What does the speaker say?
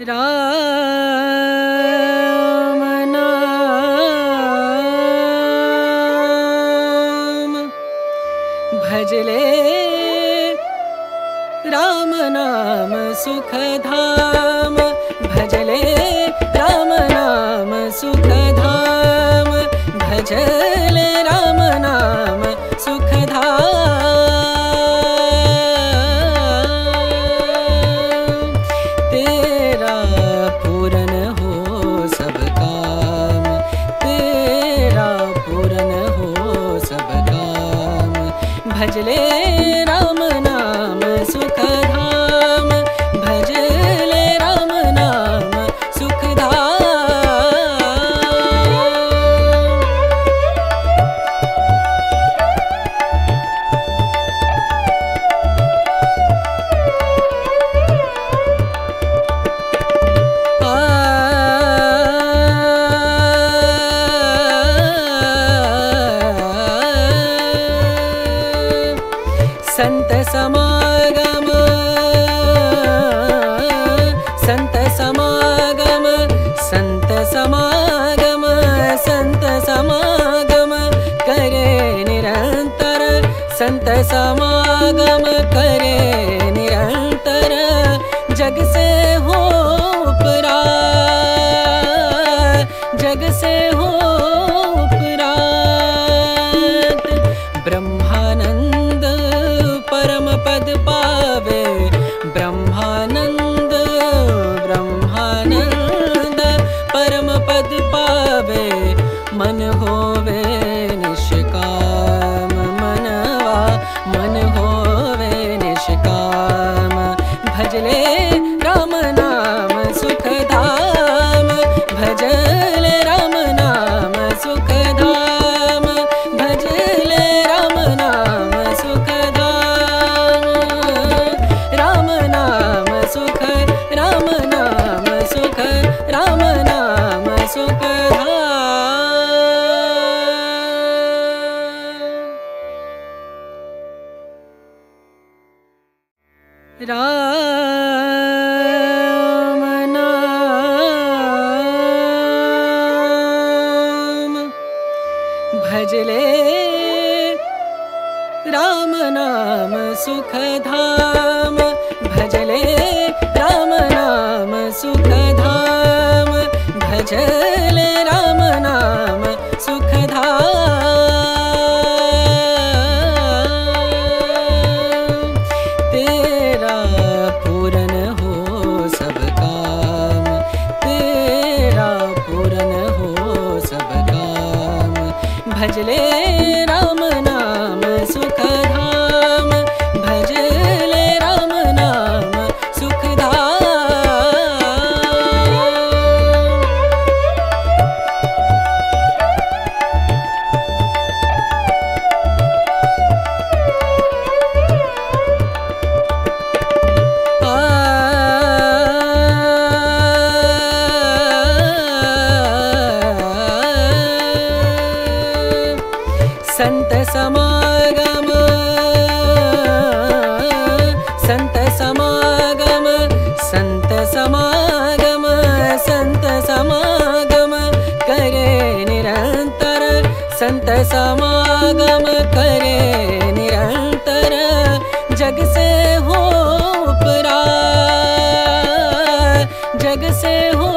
राम नाम भजले राम नाम सुख धाम भजले राम नाम सुख धाम भजले राम नाम सुख धाम तेरा पूरन हो सब काम तेरा पूरन हो सब काम भजले राम नाम सुख धाम भजले राम नाम सुख संत समागम संत समागम संत समागम संत समागम करे निरंतर संत समागम करे निरंतर जग से हो उपरात जग से हो उपरात ब्रह्मानंद परम पद पावे ब्रह्मानंद ब्रह्मानंद परम पद पावे मन होवे निष्काम मनवा मन होवे निष्काम भजले राम नाम सुख धाम भजले राम नाम सुख धाम भजले राम नाम सुख धाम राम नाम सुख राम नाम सुख राम नाम सुख राम नाम भजले राम नाम सुख धाम भजले राम नाम सुख धाम भजले राम नाम सुख धाम तेरा पूरन हो सब काम तेरा पूरन हो सब काम भजले राम नाम सुख धाम भजले राम नाम सुख संत समागम संत समागम संत समागम संत समागम करे निरंतर संत समागम करे निरंतर जग से हो उपरात जग से हो